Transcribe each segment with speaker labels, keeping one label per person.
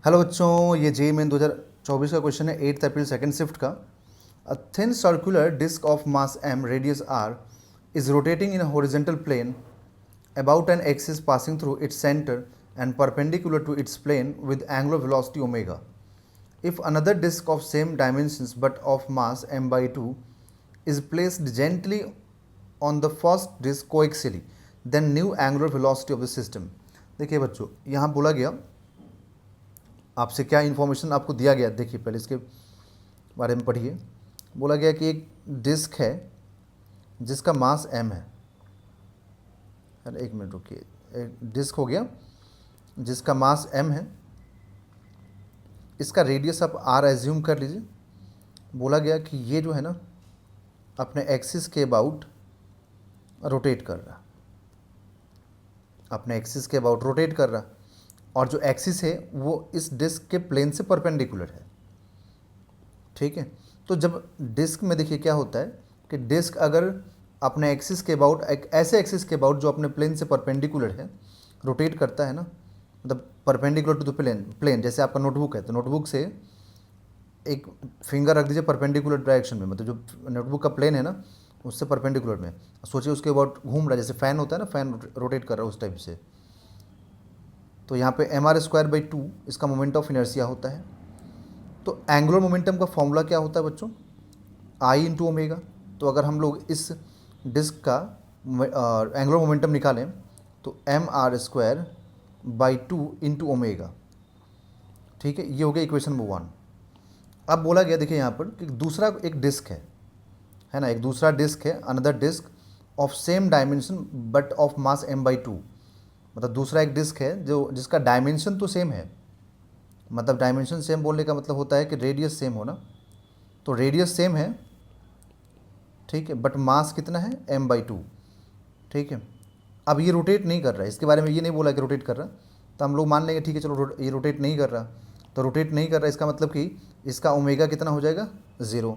Speaker 1: Hello बच्चों, ये जे main 2024 का क्वेश्चन है 8 अप्रैल सेकंड शिफ्ट का। A thin circular disc of mass m radius r is rotating in a horizontal plane about an axis passing through its center and perpendicular to its plane with angular velocity omega. If another disk of same dimensions but of mass m by 2 is placed gently on the first disk coaxially, then new angular velocity of the system. देखिए बच्चों, यहाँ बोला गया आपसे क्या information आपको दिया गया, देखिए पहले इसके बारे में पढ़िए। बोला गया कि एक डिस्क है जिसका मास m है। अरे एक मिनट रुकिए, एक डिस्क हो गया जिसका मास m है, इसका रेडियस आप r एज्यूम कर लीजिए। बोला गया कि ये जो है ना अपने एक्सिस के अबाउट रोटेट कर रहा, अपने एक्सिस के अबाउट रोटेट कर रहा, और जो एक्सिस है वो इस डिस्क के प्लेन से परपेंडिकुलर है। ठीक है, तो जब डिस्क में देखिए क्या होता है कि डिस्क अगर अपने एक्सिस के अबाउट, एक ऐसे एक्सिस के अबाउट जो अपने प्लेन से परपेंडिकुलर है, रोटेट करता है ना, मतलब परपेंडिकुलर टू द प्लेन जैसे आपका नोटबुक है तो नोटबुक से एक फिंगर रख दीजिए परपेंडिकुलर डायरेक्शन में, मतलब जो नोटबुक का प्लेन है ना उससे परपेंडिकुलर में, सोचिए उसके अबाउट घूम रहा है, जैसे फ़ैन होता है ना, फ़ैन रोटेट कर रहा है उस टाइप से। तो यहाँ पे mr²/2 इसका मोमेंट ऑफ इनर्शिया होता है। तो एंगुलर मोमेंटम का फॉर्मूला क्या होता है बच्चों? I into omega. तो अगर हम लोग इस डिस्क का एंगुलर मोमेंटम निकालें तो mr²/2 इंटू ओमेगा। ठीक है, ये हो गया इक्वेशन नंबर 1। अब बोला गया देखिए यहाँ पर कि दूसरा एक डिस्क है ना, एक दूसरा डिस्क है, another disc of same dimension but of mass m/2। मतलब दूसरा एक डिस्क है जो जिसका डायमेंशन तो सेम है, मतलब डायमेंशन सेम बोलने का मतलब होता है कि रेडियस सेम होना। तो रेडियस सेम है, ठीक है, बट मास कितना है m/2। ठीक है, अब ये रोटेट नहीं कर रहा है, इसके बारे में ये नहीं बोला कि रोटेट कर रहा, तो हम लोग मान लेंगे ठीक है चलो ये रोटेट नहीं कर रहा। तो रोटेट नहीं कर रहा इसका मतलब कि इसका ओमेगा कितना हो जाएगा 0।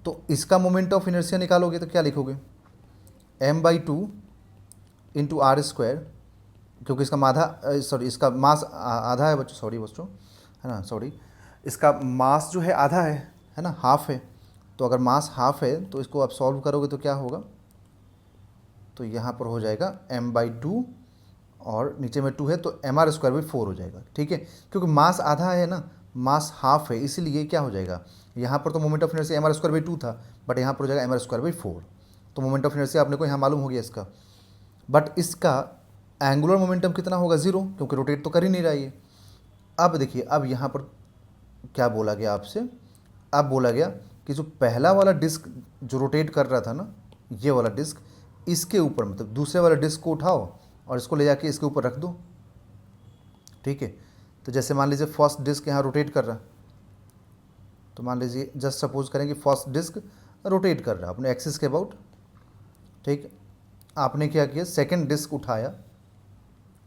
Speaker 1: तो इसका मोमेंट ऑफ इनर्शिया निकालोगे तो क्या लिखोगे, m/2 इंटू r², क्योंकि इसका इसका मास आधा है बच्चों, सॉरी बच्चों, है ना, सॉरी, इसका मास जो है आधा है ना, हाफ है। तो अगर मास हाफ है तो इसको आप सॉल्व करोगे तो क्या होगा, तो यहाँ पर हो जाएगा m/2 और नीचे में 2 है तो mr²/4 हो जाएगा। ठीक है, क्योंकि मास आधा है ना, मास हाफ है, इसीलिए क्या हो जाएगा, यहाँ पर तो मोमेंट ऑफ इनर्शिया mr²/2 था, बट यहाँ पर हो जाएगा mr²/4। तो मोमेंट ऑफ इनर्शिया आपने को यहाँ मालूम हो गया इसका, बट इसका एंगुलर मोमेंटम कितना होगा 0, क्योंकि रोटेट तो कर ही नहीं रहा ये। अब देखिए, अब यहाँ पर क्या बोला गया आपसे, अब बोला गया कि जो पहला वाला डिस्क जो रोटेट कर रहा था ना, ये वाला डिस्क, इसके ऊपर मतलब दूसरे वाले डिस्क को उठाओ और इसको ले जाके इसके ऊपर रख दो। ठीक है, तो जैसे मान लीजिए फर्स्ट डिस्क यहाँ रोटेट कर रहा, तो मान लीजिए जस्ट सपोज करें कि फर्स्ट डिस्क रोटेट कर रहा अपने एक्सिस के अबाउट। ठीक, आपने क्या किया, सेकंड डिस्क उठाया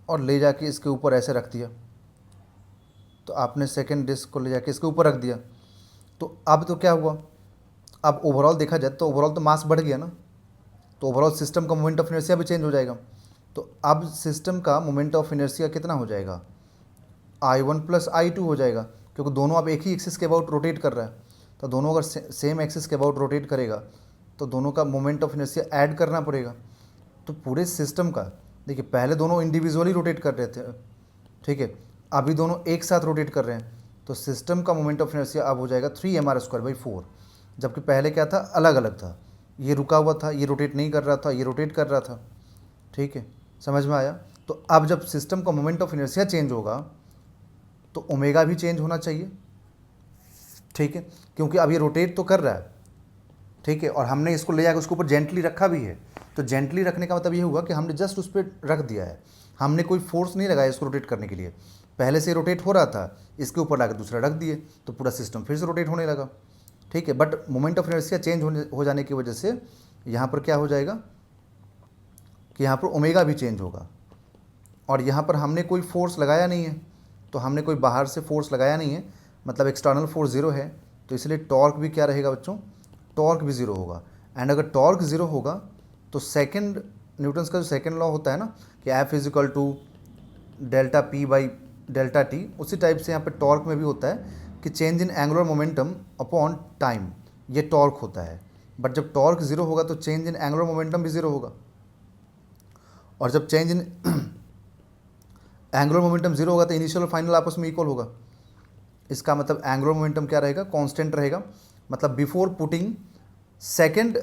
Speaker 1: और ले जाके इसके ऊपर ऐसे रख दिया। तो आपने सेकंड डिस्क को ले जाके इसके ऊपर रख दिया, तो अब तो क्या हुआ, अब ओवरऑल देखा जाए तो ओवरऑल तो मास बढ़ गया ना, तो ओवरऑल सिस्टम का मोमेंट ऑफ इनर्शिया भी चेंज हो जाएगा। तो अब सिस्टम का मोमेंट ऑफ इनर्शिया कितना हो जाएगा, I1 + I2 हो जाएगा, क्योंकि दोनों अब एक ही एक्सिस के अबाउट रोटेट कर रहा है। तो दोनों अगर सेम एक्सिस के अबाउट रोटेट करेगा तो दोनों का मोमेंट ऑफ इनर्शिया ऐड करना पड़ेगा। तो पूरे सिस्टम का देखिए, पहले दोनों इंडिविजुअली रोटेट कर रहे थे, ठीक है, अभी दोनों एक साथ रोटेट कर रहे हैं, तो सिस्टम का मोमेंट ऑफ इनर्शिया अब हो जाएगा 3mr²/4। जबकि पहले क्या था, अलग अलग था, ये रुका हुआ था, ये रोटेट नहीं कर रहा था, ये रोटेट कर रहा था। ठीक है, समझ में आया? तो अब जब सिस्टम का मोमेंट ऑफ इनर्शिया चेंज होगा तो ओमेगा भी चेंज होना चाहिए। ठीक है, क्योंकि अब ये रोटेट तो कर रहा है, ठीक है, और हमने इसको ले जाकर उसके ऊपर जेंटली रखा भी है। तो जेंटली रखने का मतलब ये हुआ कि हमने जस्ट उस पर रख दिया है, हमने कोई फोर्स नहीं लगाया इसको रोटेट करने के लिए। पहले से रोटेट हो रहा था, इसके ऊर लाकर दूसरा रख दिए तो पूरा सिस्टम फिर से रोटेट होने लगा। ठीक है, but moment of inertia change हो जाने की वजह से यहाँ पर क्या हो जाएगा कि यहाँ पर ओमेगा भी चेंज होगा, और यहाँ पर हमने कोई फोर्स लगाया नहीं है, तो हमने कोई बाहर से फोर्स लगाया नहीं है, मतलब एक्सटर्नल फोर्स 0 है, तो इसलिए टॉर्क भी क्या रहेगा बच्चों, टॉर्क भी 0 होगा। एंड अगर टॉर्क 0 होगा तो सेकंड न्यूटन्स का जो सेकंड लॉ होता है ना कि F = Δp/r², डेल्टा टी, उसी टाइप से यहाँ पे टॉर्क में भी होता है कि change in angular momentum upon time, ये टॉर्क होता है। बट जब टॉर्क ज़ीरो होगा तो चेंज इन एंगुलर मोमेंटम भी ज़ीरो होगा, और जब change in angular momentum zero होगा तो इनिशियल और फाइनल आपस में इक्वल होगा। इसका मतलब एंगुलर मोमेंटम क्या रहेगा, कांस्टेंट रहेगा। मतलब before putting second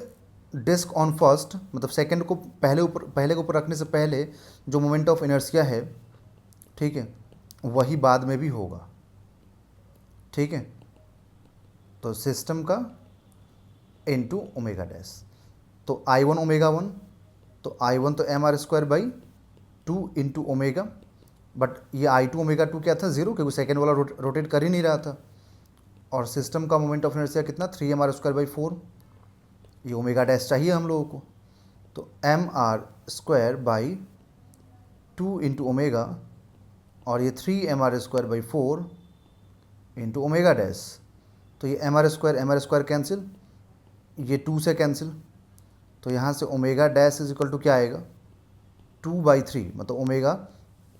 Speaker 1: disc on first, मतलब सेकंड को पहले के ऊपर रखने से पहले जो मोमेंट ऑफ इनर्शिया है, ठीक है, वही बाद में भी होगा। ठीक है, तो सिस्टम का इनटू ओमेगा डैश, तो I1 ओमेगा 1, तो I1 तो M R square by 2 into omega, but ये I2 ओमेगा 2 क्या था, ज़ीरो, क्योंकि सेकेंड वाला रोटेट कर ही नहीं रहा था। और सिस्टम का मोमेंट ऑफ इनर्शिया कितना, 3mr² बाई 4, ये ओमेगा डैश चाहिए हम लोगों को। तो mr² बाई 2 इंटू ओमेगा, और ये 3mr² by 4 into omega dash, तो ये mr² कैंसिल, ये 2 से कैंसिल, तो यहाँ से omega dash is equal to क्या आएगा, 2/3, मतलब ओमेगा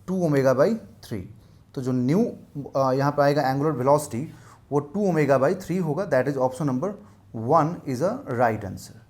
Speaker 1: 2 ओमेगा बाई 3। तो जो न्यू यहाँ पे आएगा एंगुलर वेलोसिटी, वो 2 ओमेगा बाई 3 होगा। That is option number 1 is a right answer.